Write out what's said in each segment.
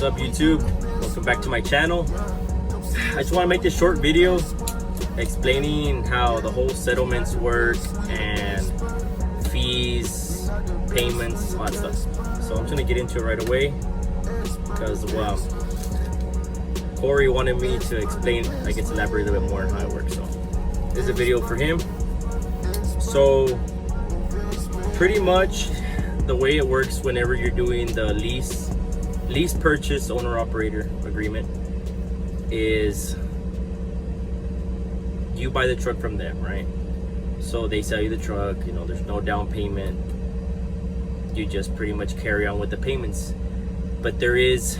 up, YouTube? Welcome back to my channel. I just want to make this short video explaining how the whole settlements work and fees, payments, all that stuff. So I'm just going to get into it right away because, well, Corey wanted me to explain, I guess, elaborate a little bit more on how it works. So this is a video for him. So pretty much the way it works whenever you're doing the lease purchase owner operator agreement is you buy the truck from them, right? So they sell you the truck, you know, there's no down payment. You just pretty much carry on with the payments. But there is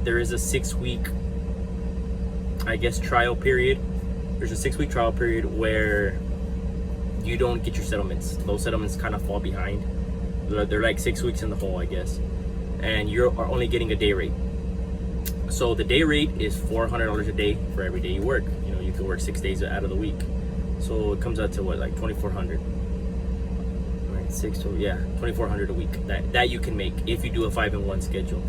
a 6-week, I guess, trial period. There's a 6-week trial period where you don't get your settlements. Those settlements kind of fall behind. They're like 6 weeks in the hole, I guess. And you're only getting a day rate. So the day rate is $400 a day for every day you work. You know, you can work 6 days out of the week. So it comes out to what, like $2,400. Right, 2,400 a week. That you can make if you do a 5-in-1 schedule.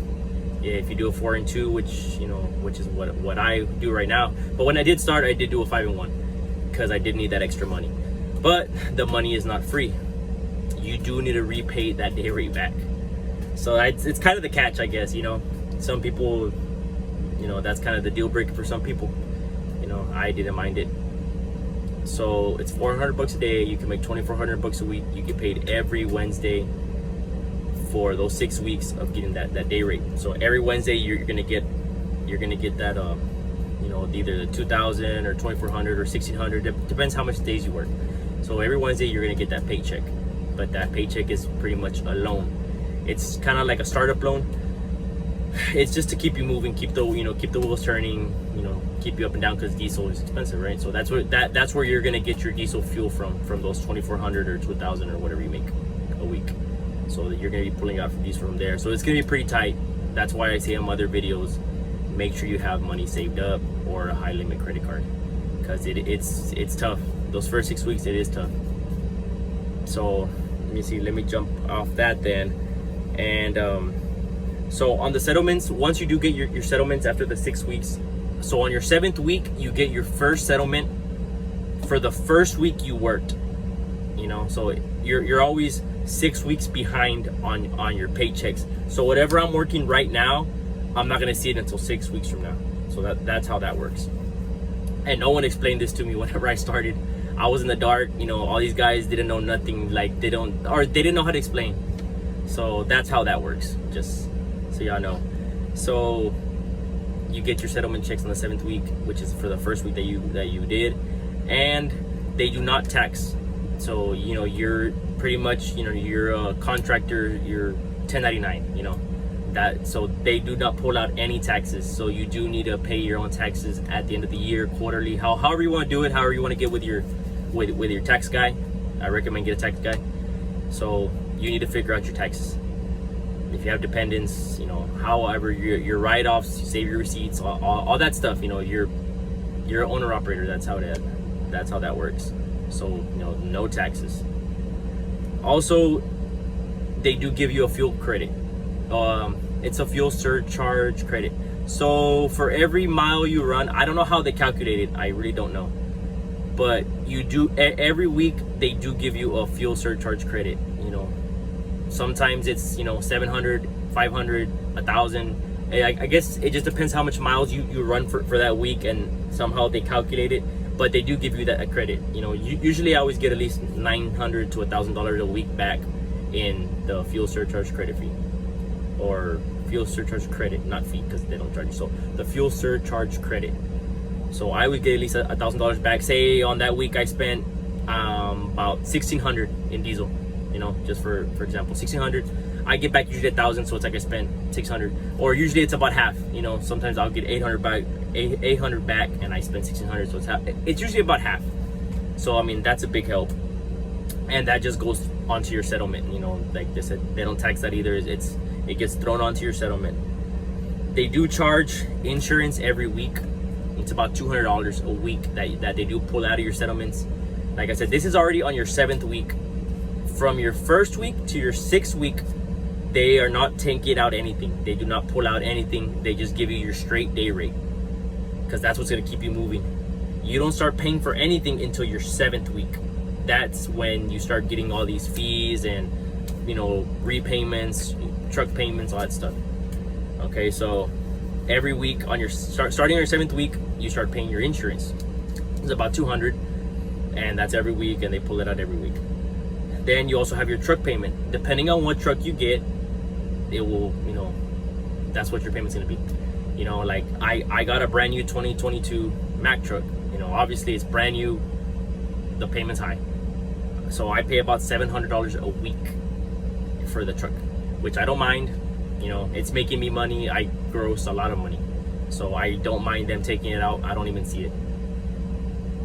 Yeah, if you do a 4-in-2, which is what I do right now. But when I did start, I did do a 5-in-1 because I did need that extra money. But the money is not free. You do need to repay that day rate back. So it's kind of the catch, I guess. You know, some people, you know, that's kind of the deal breaker for some people. You know, I didn't mind it. So it's $400 a day. You can make $2,400 a week. You get paid every Wednesday for those 6 weeks of getting that day rate. So every Wednesday you're gonna get that you know, either the $2,000 or $2,400 or $1,600. Depends how much days you work. So every Wednesday you're gonna get that paycheck. But that paycheck is pretty much a loan. It's kind of like a startup loan. It's just to keep you moving, keep the wheels turning, you know, keep you up and down because diesel is expensive, right? So that's where you're gonna get your diesel fuel from those $2,400 or $2,000 or whatever you make a week. So that you're gonna be pulling out diesel from there. So it's gonna be pretty tight. That's why I say in other videos, make sure you have money saved up or a high limit credit card, because it's tough. Those first 6 weeks, it is tough. So let me jump off that then. And so on the settlements, once you do get your settlements after the 6 weeks, so on your 7th week you get your first settlement for the first week you worked. You know, so you're always 6 weeks behind on your paychecks. So whatever I'm working right now, I'm not gonna see it until 6 weeks from now. So that's how that works. And no one explained this to me whenever I started. I was in the dark. You know, all these guys didn't know nothing. Like they didn't know how to explain. So that's how that works, just so y'all know. So you get your settlement checks on the 7th week, which is for the first week that you did, and they do not tax. So, you know, you're pretty much, you know, you're a contractor, you're 1099, you know, that, so they do not pull out any taxes. So you do need to pay your own taxes at the end of the year, quarterly, however you want to do it, however you want to get with your tax guy. I recommend get a tax guy. So you need to figure out your taxes. If you have dependents, you know, however your write-offs, you save your receipts, all that stuff. You know, you're an owner operator. That's how that works. So, you know, no taxes. Also, they do give you a fuel credit. It's a fuel surcharge credit. So for every mile you run, I don't know how they calculate it. I really don't know. But you do, every week they do give you a fuel surcharge credit. You know, sometimes it's, you know, 700, 500, 1,000. I guess it just depends how much miles you run for that week, and somehow they calculate it. But they do give you that credit. You know, usually I always get at least $900 to $1,000 a week back in the fuel surcharge credit fee, or fuel surcharge credit, not fee, because they don't charge you. So the fuel surcharge credit. So I would get at least $1,000 back. Say on that week I spent about $1,600 in diesel. You know, just for example, $1,600. I get back usually 1,000, so it's like I spent $600. Or usually it's about half. You know, sometimes I'll get $800 back, and I spend $1,600, so it's usually about half. So I mean, that's a big help, and that just goes onto your settlement. You know, like they said, they don't tax that either. It gets thrown onto your settlement. They do charge insurance every week. It's about $200 a week that they do pull out of your settlements. Like I said, this is already on your 7th week. From your 1st week to your 6th week, they are not taking out anything. They do not pull out anything. They just give you your straight day rate, because that's what's going to keep you moving. You don't start paying for anything until your 7th week. That's when you start getting all these fees and, you know, repayments, truck payments, all that stuff. Okay, so every week on your starting on your 7th week, you start paying your insurance. It's about $200, and that's every week, and they pull it out every week. Then you also have your truck payment. Depending on what truck you get, it will, you know, that's what your payment's gonna be. You know, like I got a brand new 2022 Mack truck. You know, obviously it's brand new, the payment's high. So I pay about $700 a week for the truck, which I don't mind. You know, it's making me money. I gross a lot of money, so I don't mind them taking it out. I don't even see it.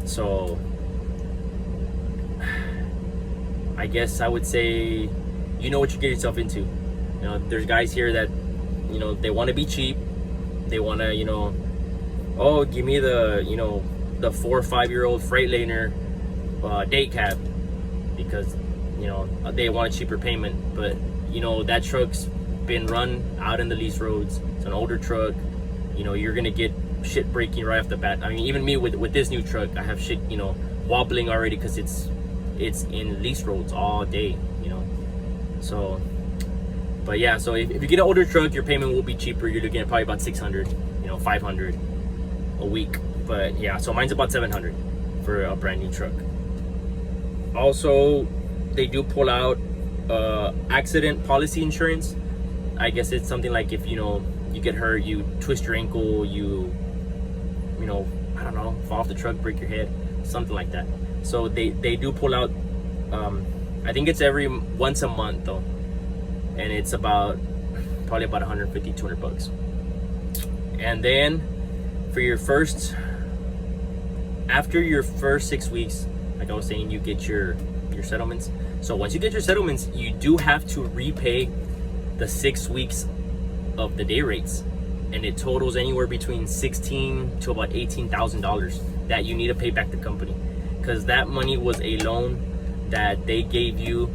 So I guess I would say, you know what you get yourself into. You know, there's guys here that, you know, they want to be cheap. They want to, you know, oh, give me the, you know, the 4 or 5 year old Freightliner day cab, because, you know, they want a cheaper payment. But, you know, that truck's been run out in the lease roads. It's an older truck. You know, you're gonna get shit breaking right off the bat. I mean, even me with this new truck, I have shit, you know, wobbling already, because it's in lease roads all day, you know. So, but yeah, so if you get an older truck, your payment will be cheaper. You're looking at probably about 600, you know, 500 a week. But yeah, so mine's about 700 for a brand new truck. Also, they do pull out accident policy insurance. I guess it's something like, if, you know, you get hurt, you twist your ankle, you know, I don't know, fall off the truck, break your head, something like that. So they do pull out, I think it's once a month though, and it's probably about 150, 200 bucks. And then for after your first 6 weeks, like I was saying, you get your settlements. So once you get your settlements, you do have to repay the 6 weeks of the day rates, and it totals anywhere between $16,000 to about $18,000 that you need to pay back the company, because that money was a loan that they gave you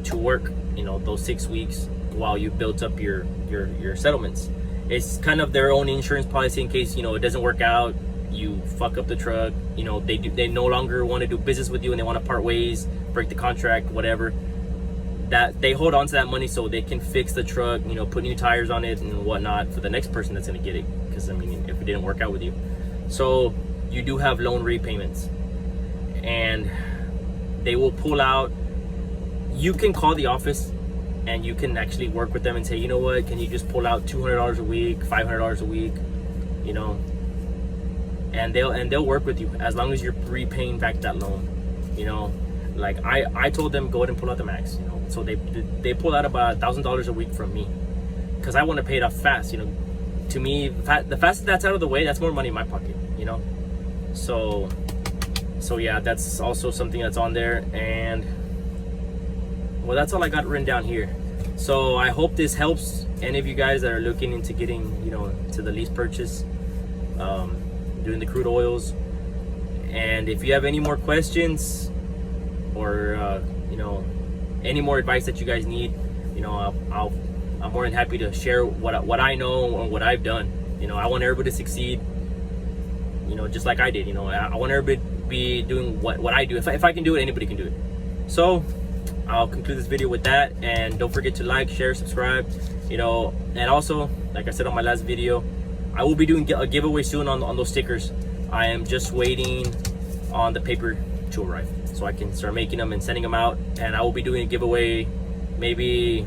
to work, you know, those 6 weeks while you built up your settlements. It's kind of their own insurance policy in case, you know, it doesn't work out, you fuck up the truck, you know, they no longer want to do business with you and they want to part ways, break the contract, whatever. That they hold on to that money so they can fix the truck, you know, put new tires on it and whatnot for the next person that's going to get it, because I mean, if it didn't work out with you. So you do have loan repayments, and they will pull out. You can call the office and you can actually work with them and say, you know what, can you just pull out $200 a week, $500 a week, you know, and they'll work with you as long as you're repaying back that loan. You know, like I told them, go ahead and pull out the max, you know. So they pull out about $1,000 a week from me, because I want to pay it off fast. You know, to me, the faster that's out of the way, that's more money in my pocket, you know. So yeah, that's also something that's on there. And well, that's all I got written down here. So I hope this helps any of you guys that are looking into getting, you know, to the lease purchase, doing the crude oils. And if you have any more questions, or you know, any more advice that you guys need, you know, I'm more than happy to share what I know and what I've done. You know, I want everybody to succeed, you know, just like I did. You know, I want everybody to be doing what I do. If I can do it, anybody can do it. So I'll conclude this video with that, and don't forget to like, share, subscribe, you know. And also, like I said on my last video, I will be doing a giveaway soon on those stickers. I am just waiting on the paper to arrive so I can start making them and sending them out, and I will be doing a giveaway, maybe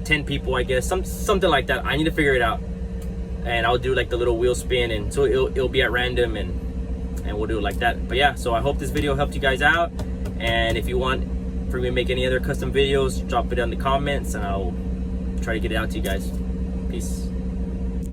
10 people, I guess, something like that. I need to figure it out, and I'll do like the little wheel spin, and so it'll be at random, and we'll do it like that. But yeah, so I hope this video helped you guys out, and if you want for me to make any other custom videos, drop it in the comments and I'll try to get it out to you guys. Peace.